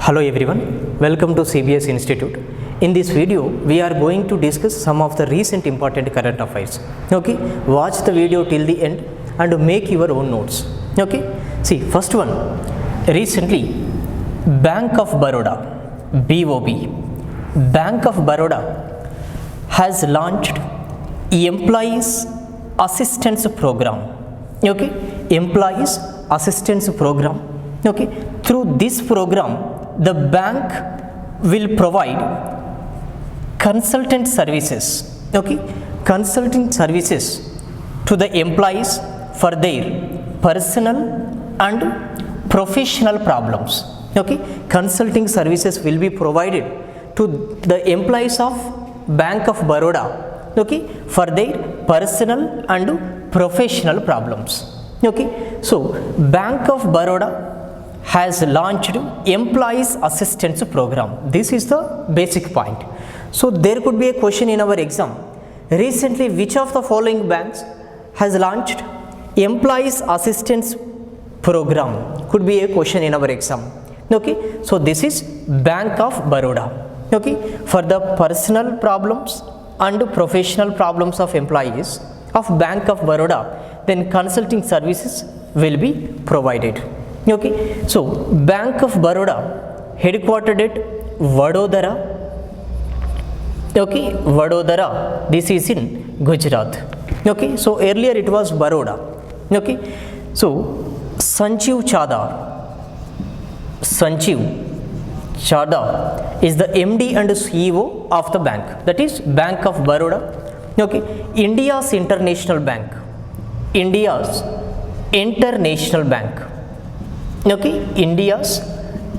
Hello everyone, welcome to CBS Institute. In this video, we are going to discuss some of the recent important current affairs. Okay, watch the video till the end and make your own notes. Okay, see, first one, recently, Bank of Baroda, BOB, Bank of Baroda has launched Employees Assistance Program. Okay, Employees Assistance Program. Okay, through this program, the bank will provide consultant services, okay, consulting services to the employees for their personal and professional problems. Okay, consulting services will be provided to the employees of Bank of Baroda, okay, for their personal and professional problems. Okay, so Bank of Baroda has launched Employees Assistance Program. This is the basic point. So there could be a question in our exam. Recently, which of the following banks has launched Employees Assistance Program? Could be a question in our exam. Okay, so this is Bank of Baroda. Okay, for the personal problems and professional problems of employees of Bank of Baroda, then consulting services will be provided. Okay, so Bank of Baroda headquartered at Vadodara. Okay, Vadodara, this is in Gujarat. Okay, so earlier it was Baroda. Okay, so Sanjeev Chadha is the MD and CEO of the bank, that is Bank of Baroda. Okay, India's International Bank, India's International Bank. Okay, India's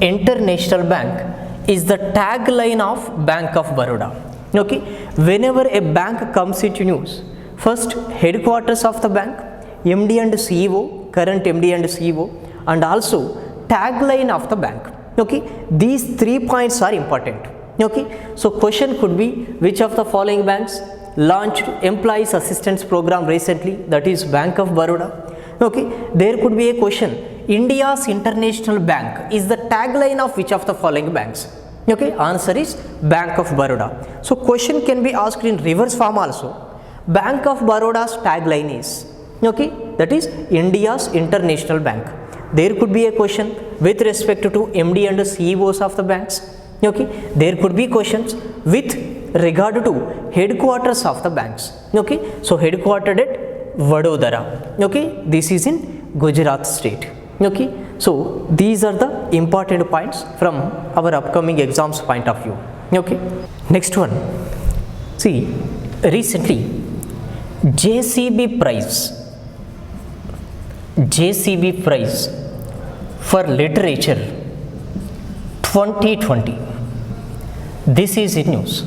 International Bank is the tagline of Bank of Baroda. Okay, whenever a bank comes into news, first headquarters of the bank, MD and CEO, current MD and CEO, and also tagline of the bank. Okay, these 3 points are important. Okay, so question could be, which of the following banks launched Employees Assistance Program recently? That is Bank of Baroda. Okay, there could be a question, India's International Bank is the tagline of which of the following banks? Okay, answer is Bank of Baroda. So question can be asked in reverse form also. Bank of Baroda's tagline is, okay, that is India's International Bank. There could be a question with respect to MD and CEOs of the banks. Okay, there could be questions with regard to headquarters of the banks. Okay, so headquartered at Vadodara. Okay, this is in Gujarat state. Okay, so these are the important points from our upcoming exams point of view. Okay, next one, see, recently JCB prize for literature 2020, this is in news.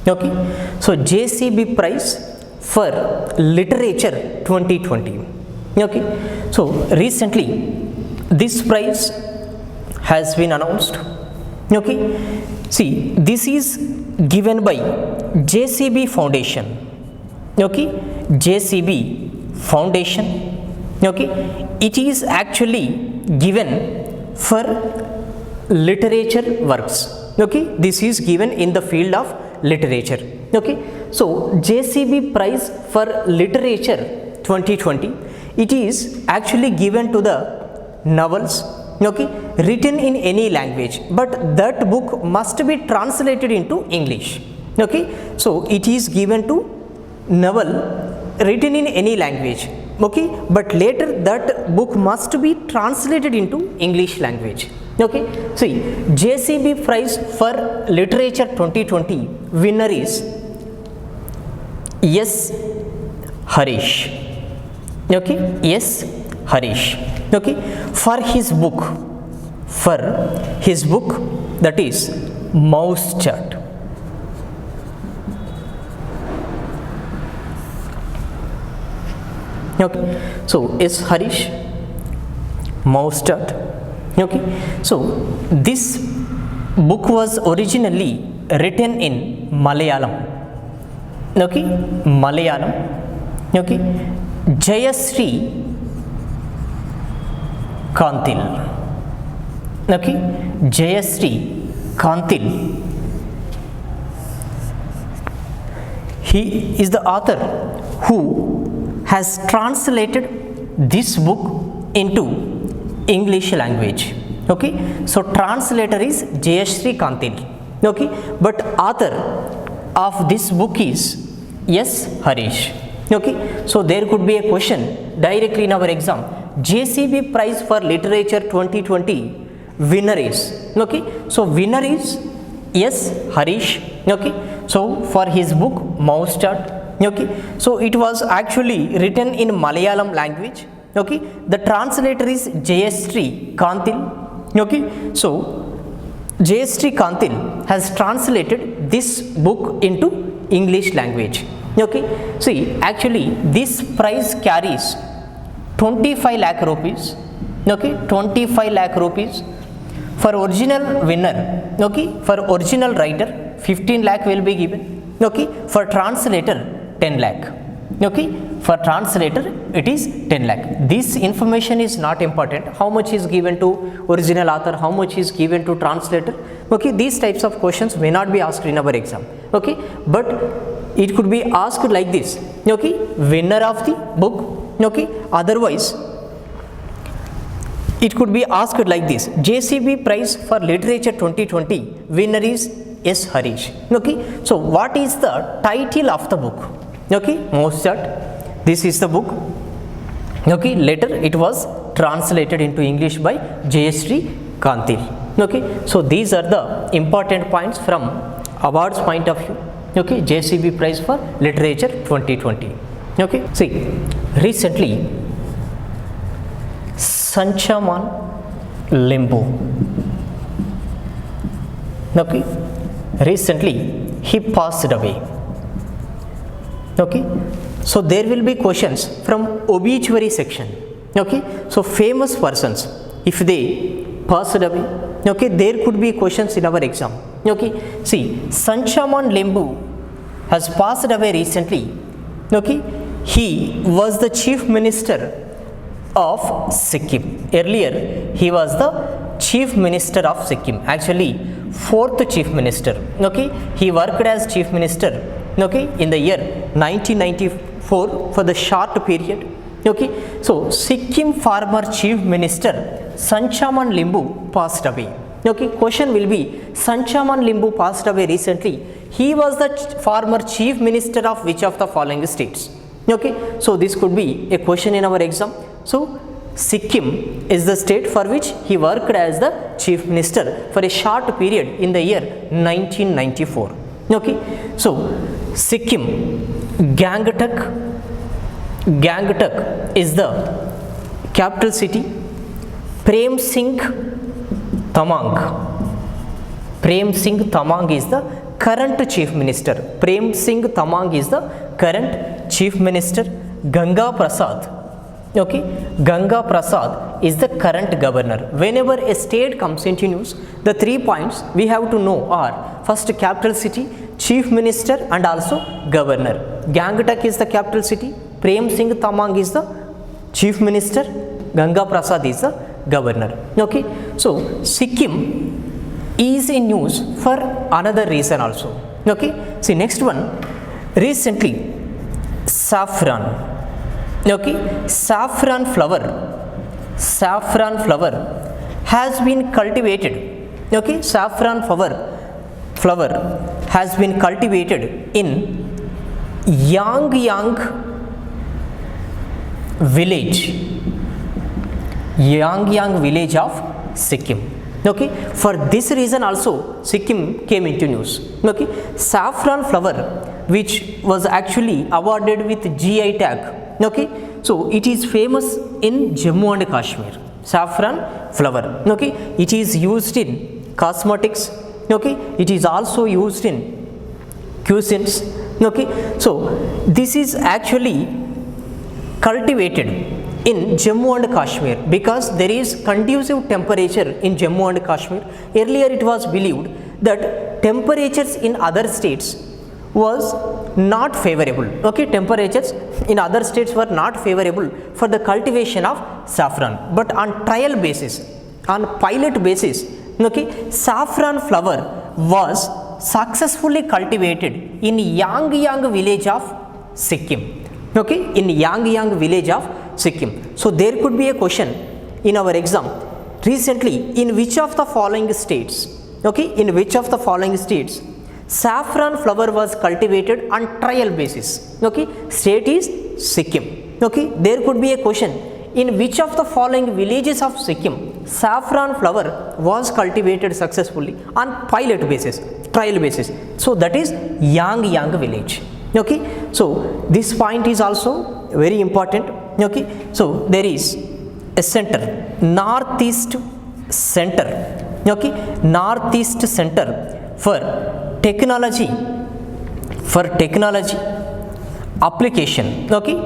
Okay, so JCB prize for literature 2020. Okay, so recently this prize has been announced. Okay, see, this is given by JCB Foundation. Okay, JCB Foundation. Okay, it is actually given for literature works. Okay, this is given in the field of literature. Okay, so JCB prize for literature 2020, it is actually given to the novels, okay, written in any language, but that book must be translated into English. Okay, so it is given to novel written in any language, okay, but later that book must be translated into English language. Okay, see, JCB prize for literature 2020 winner is S. Harish. Okay, yes, Harish. Okay, for his book that is Mousetrap. Okay, so S. Harish, Mousetrap. Okay, so this book was originally written in Malayalam. Okay, Malayalam. Okay, Jayashree Kantil. Okay, Jayashree Kantil. He is the author who has translated this book into English language. Okay, so translator is Jayashree Kantil. Okay, but author of this book is S. Harish. Okay, so there could be a question directly in our exam. JCB Prize for Literature 2020 winner is. Okay, so winner is S. Harish. Okay, so for his book Mousetrap. Okay, so it was actually written in Malayalam language. Okay, the translator is Jayashree Kantil. Okay, so Jayashree Kantil has translated this book into English language. Okay, see, actually this prize carries 25 lakh rupees. Okay, 25 lakh rupees for original winner. Okay, for original writer 15 lakh will be given. Okay, for translator 10 lakh. Okay, for translator it is 10 lakh. This information is not important. How much is given to original author, how much is given to translator. Okay, these types of questions may not be asked in our exam. Okay, but it could be asked like this. Okay, winner of the book. Okay, otherwise it could be asked like this. JCB Prize for Literature 2020 winner is S. Harish. Okay, so what is the title of the book? Okay, Mozart. This is the book. Okay, later it was translated into English by Jayashree Kantil. Okay, so these are the important points from awards point of view. Okay, JCB Prize for Literature 2020. Okay, see, recently Sanchaman Limbu. Okay, recently he passed away. Okay, so there will be questions from obituary section. Okay, so famous persons, if they passed away, okay, there could be questions in our exam. Okay, see, Sanchaman Limbu has passed away recently. Okay, he was the chief minister of Sikkim. Earlier he was the chief minister of Sikkim, actually fourth chief minister. Okay, he worked as chief minister, okay, in the year 1994 for the short period. Okay, so Sikkim former chief minister Sanchaman Limbu passed away. Okay, question will be, Sanchaman Limbu passed away recently. He was the former chief minister of which of the following states? Okay, so this could be a question in our exam. So Sikkim is the state for which he worked as the chief minister for a short period in the year 1994. Okay, so Sikkim, Gangtok is the capital city. Prem Singh Tamang is the current chief minister. Prem Singh Tamang is the current chief minister. Ganga Prasad. Okay, Ganga Prasad is the current governor. Whenever a state comes into news, the 3 points we have to know are first capital city, chief minister and also governor. Gangtok is the capital city, Prem Singh Tamang is the chief minister, Ganga Prasad is the governor. Okay, so Sikkim is in news for another reason also. Okay, see, next one, recently saffron. Okay, saffron flower has been cultivated. Okay, saffron flower has been cultivated in Yangyang village of Sikkim. Okay, for this reason also Sikkim came into news. Okay, saffron flower which was actually awarded with GI tag. Okay, so it is famous in Jammu and Kashmir. Saffron flower. Okay, it is used in cosmetics. Okay, it is also used in cuisines. Okay, so this is actually cultivated in Jammu and Kashmir because there is conducive temperature in Jammu and Kashmir. Earlier it was believed that temperatures in other states was not favorable. Okay, temperatures in other states were not favorable for the cultivation of saffron, but on trial basis on pilot basis, okay, saffron flower was successfully cultivated in Yangyang village of Sikkim. Okay, in Yangyang village of Sikkim. So there could be a question in our exam recently, in which of the following states, okay, in which of the following states saffron flower was cultivated on trial basis. Okay, state is Sikkim. Okay, there could be a question, in which of the following villages of Sikkim saffron flower was cultivated successfully on pilot basis, trial basis. So that is Yangyang village. Okay, so this point is also very important. Okay, so there is a center, northeast center, okay, northeast center for technology application, okay,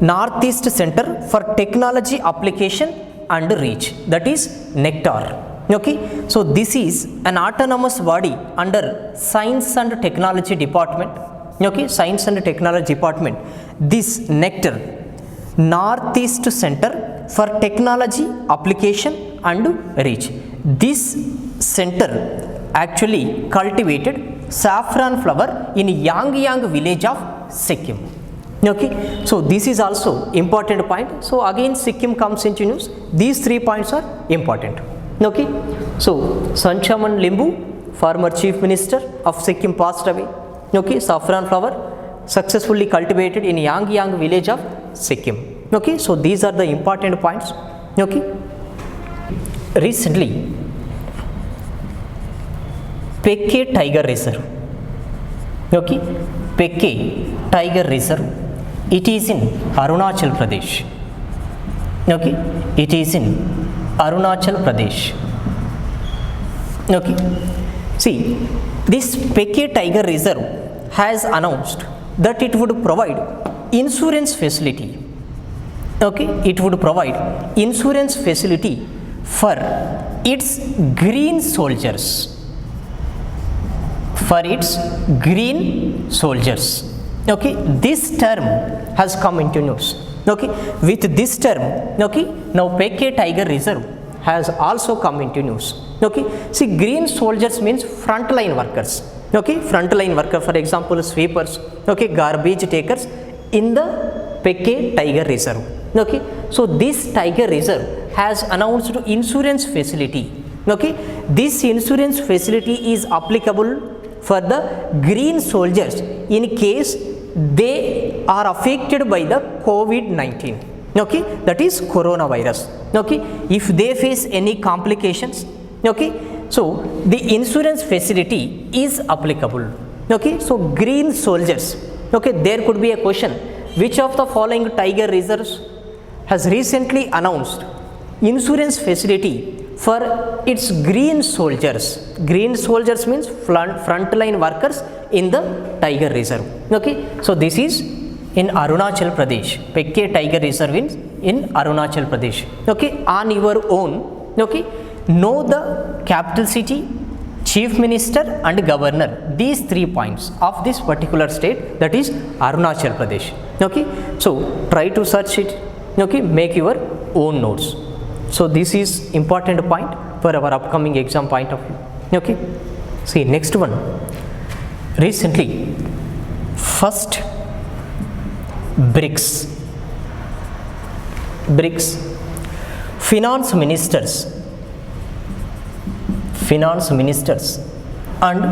northeast center for technology application and reach, that is Nectar. Okay, so this is an autonomous body under science and technology department. Okay, science and technology department. This Nectar, northeast center for technology application and reach, this center actually cultivated saffron flower in Yangyang village of Sikkim. Okay, so this is also important point. So again Sikkim comes into news. These 3 points are important. Okay, so Sanchaman Limbu, former chief minister of Sikkim, passed away. Okay, saffron flower successfully cultivated in Yangyang village of Sikkim. Okay, so these are the important points. Okay, recently Pekke Tiger Reserve, okay, Pekke Tiger Reserve, it is in Arunachal Pradesh. Okay, it is in Arunachal Pradesh. Okay, see, this Pekke Tiger Reserve has announced that it would provide insurance facility. Okay, it would provide insurance facility for its green soldiers. For its green soldiers. Okay, this term has come into news. Okay, with this term, okay, now Pekke Tiger Reserve has also come into news. Okay, see, green soldiers means frontline workers. Okay, frontline worker, for example sweepers, okay, garbage takers in the Pekke Tiger Reserve. Okay, so this Tiger Reserve has announced insurance facility. Okay, this insurance facility is applicable for the green soldiers in case they are affected by the COVID-19. Okay, that is coronavirus. Okay, if they face any complications, okay, so the insurance facility is applicable. Okay, so green soldiers. Okay, there could be a question, which of the following tiger reserves has recently announced insurance facility for its green soldiers. Green soldiers means frontline workers in the tiger reserve. Okay, so this is in Arunachal Pradesh. Pekke Tiger Reserve in Arunachal Pradesh. Okay, on your own, okay, know the capital city, chief minister and governor, these 3 points of this particular state, that is Arunachal Pradesh. Okay, so try to search it. Okay, make your own notes. So this is important point for our upcoming exam point of view. Okay, see, next one. Recently, first BRICS finance ministers and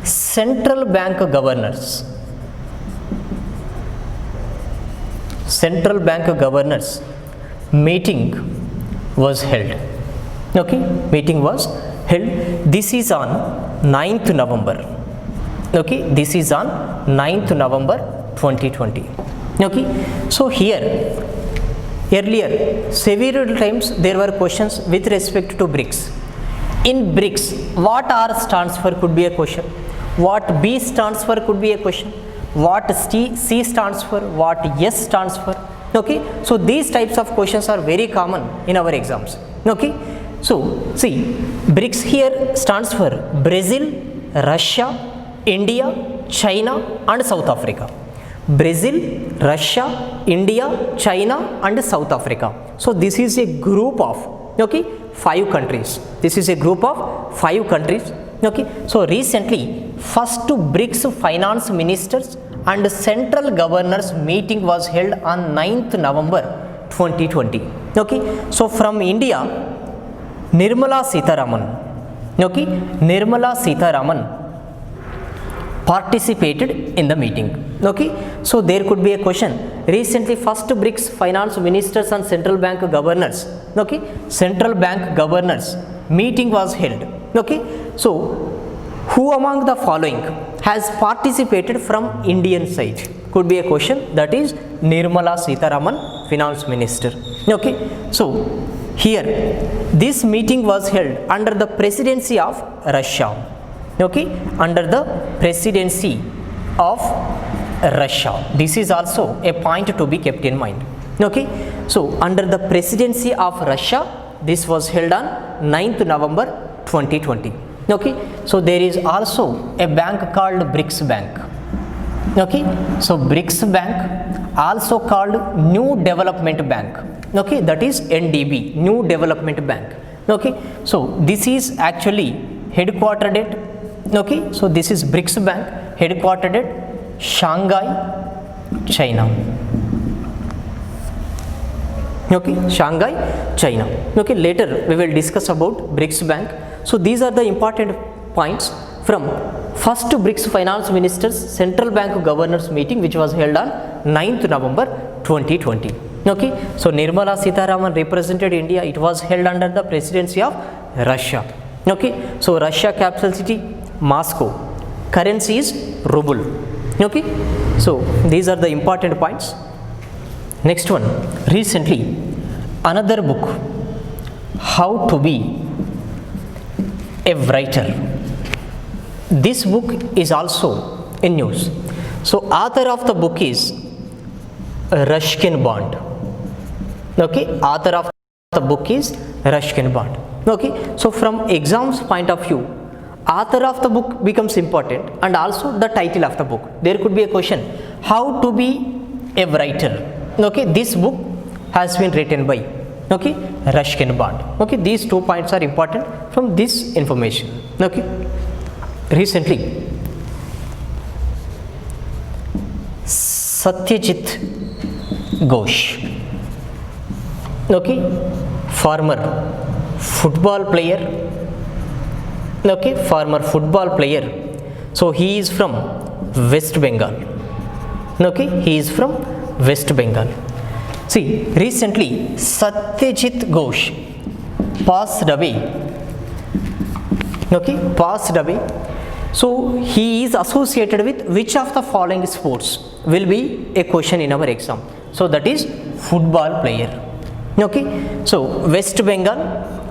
central bank governors meeting was held. Okay, meeting was held. This is on 9th November. Okay, this is on 9th November 2020. Okay, so here earlier several times there were questions with respect to BRICS. In BRICS, what R stands for could be a question, what B stands for could be a question, what C stands for, what S stands for. Okay, so these types of questions are very common in our exams. Okay, so see, BRICS here stands for Brazil, Russia, India, China and South Africa. Brazil, Russia, India, China and South Africa. So this is a group of, okay, 5 countries. This is a group of 5 countries. Okay, so recently first BRICS finance ministers and central governors meeting was held on 9th November 2020. Okay, so from India, Nirmala Sitharaman, okay, Nirmala Sitharaman participated in the meeting. Okay, so there could be a question. Recently first BRICS finance ministers and central bank governors, okay, central bank governors meeting was held. Okay, so who among the following has participated from Indian side? Could be a question. That is Nirmala Sitharaman, finance minister. Okay, so here this meeting was held under the presidency of Russia. Okay, under the presidency of Russia. This is also a point to be kept in mind. Okay, so under the presidency of Russia, this was held on 9th November 2020. Okay, so there is also a bank called BRICS Bank. Okay, so BRICS Bank, also called New Development Bank. Okay, that is NDB, New Development Bank. Okay, so this is actually headquartered at, okay, so this is BRICS Bank headquartered at Shanghai, China. Okay, Shanghai, China. Okay, later we will discuss about BRICS Bank. So these are the important points from first BRICS finance ministers central bank governors meeting which was held on 9th November 2020. Okay, so Nirmala Sitharaman represented India. It was held under the presidency of Russia. Okay, so Russia capital city Moscow, currency is ruble. Okay, so these are the important points. Next one, recently another book, How to Be a Writer. This book is also in news. So author of the book is Ruskin Bond. Okay, author of the book is Ruskin Bond. Okay, so from exams point of view, author of the book becomes important and also the title of the book. There could be a question, how to be a writer. Okay, this book has been written by, okay, Ruskin Bond. Okay, these 2 points are important from this information. Okay, recently Satyajit Ghosh, okay, former football player, okay, former football player. So he is from West Bengal. Okay, he is from West Bengal. See, recently Satyajit Ghosh passed away. Okay, passed away. So he is associated with which of the following sports? Will be a question in our exam. So that is football player. Okay, so West Bengal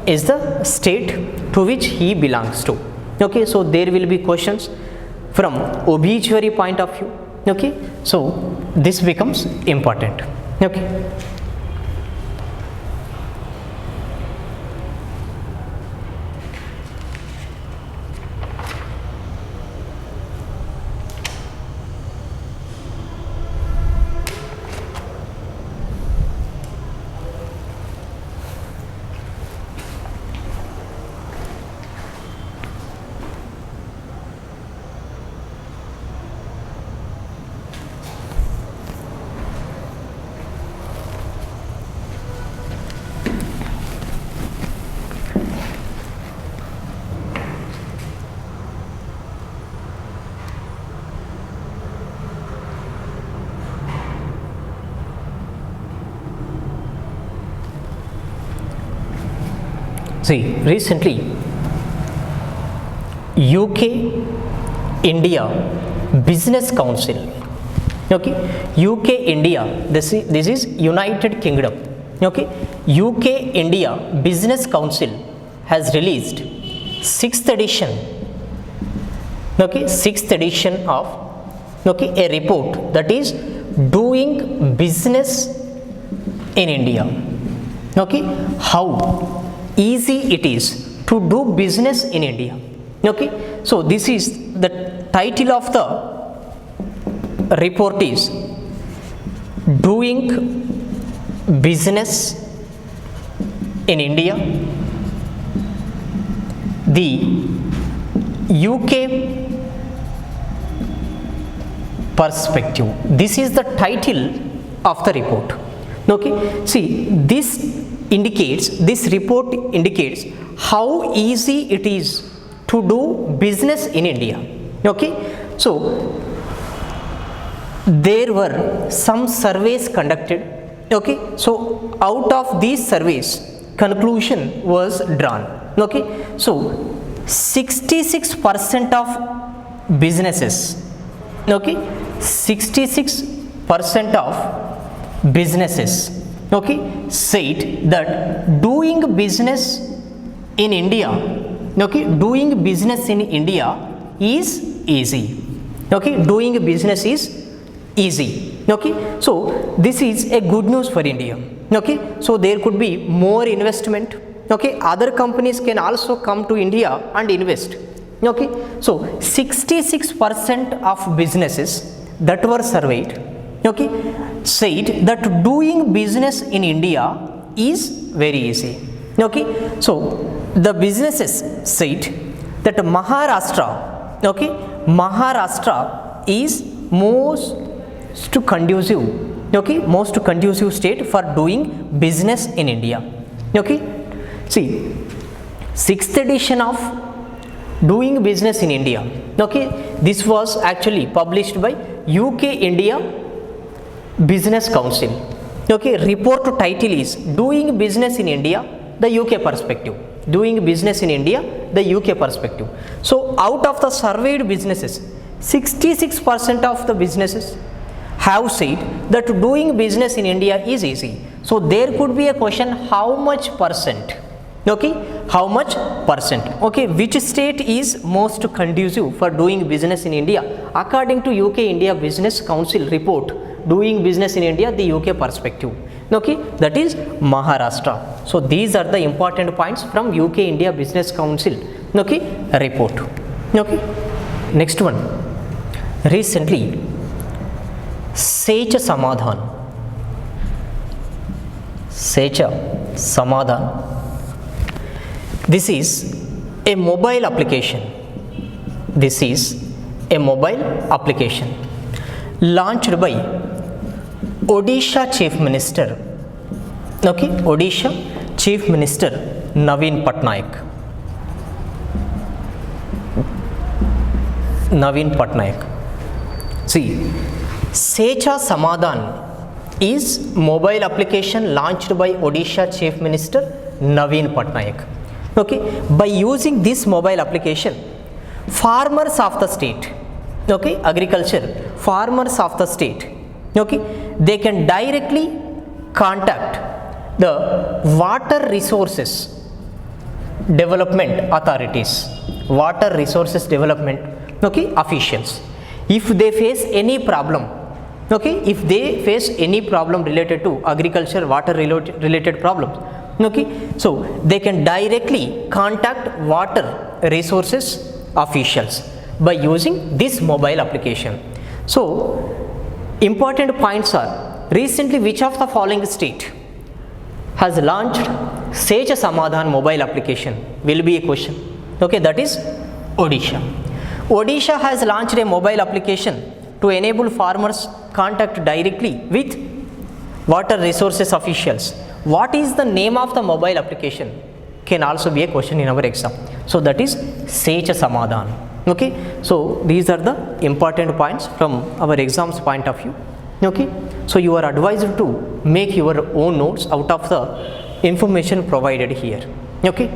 is the state to which he belongs to. Okay, so there will be questions from obituary point of view. Okay, so this becomes important. Okay. See, recently UK India Business Council, okay, UK India, this is United Kingdom, okay, UK India Business Council has released 6th edition, okay, 6th edition of, okay, a report that is doing business in India. Okay, how easy it is to do business in India. Okay, so this is the title of the report is doing business in India. the UK perspective. This is the title of the report. Okay, see, this report indicates how easy it is to do business in India. Okay, so there were some surveys conducted. Okay, so out of these surveys conclusion was drawn. Okay, so 66% of businesses, okay, 66% of businesses, okay, said that doing business in India, okay, doing business in India is easy. Okay, doing business is easy. Okay, so this is a good news for India. Okay, so there could be more investment. Okay, other companies can also come to India and invest. Okay, so 66% of businesses that were surveyed, okay, said that doing business in India is very easy. Okay, so the businesses said that Maharashtra, okay, Maharashtra is most conducive, okay, most conducive state for doing business in India. Okay, see, 6th edition of doing business in India, okay, this was actually published by UK India Business Council. Okay, report title is Doing Business in India, the UK Perspective. Doing business in India, the UK perspective. So out of the surveyed businesses, 66% of the businesses have said that doing business in India is easy. So there could be a question, how much percent? Okay, how much percent? Okay, which state is most conducive for doing business in India? According to UK India Business Council report, doing business in India, the UK perspective. Okay, that is Maharashtra. So these are the important points from UK India Business Council, okay, report. Okay, next one. Recently, Secha Samadhan. Secha Samadhan. This is a mobile application. This is a mobile application launched by Odisha Chief Minister. Okay, Odisha Chief Minister Naveen Patnaik. Naveen Patnaik. See, Secha Samadhan is mobile application launched by Odisha Chief Minister Naveen Patnaik. Okay, by using this mobile application, farmers of the state, okay, agriculture, farmers of the state, okay, they can directly contact the water resources development authorities, water resources development, okay, officials, if they face any problem. Okay, if they face any problem related to agriculture, water related problems, okay, so they can directly contact water resources officials by using this mobile application. So important points are, recently which of the following state has launched Secha Samadhan mobile application will be a question. Okay, that is Odisha. Odisha has launched a mobile application to enable farmers contact directly with water resources officials. What is the name of the mobile application can also be a question in our exam. So that is Secha Samadhan. Okay, so these are the important points from our exams point of view. Okay, so you are advised to make your own notes out of the information provided here. Okay.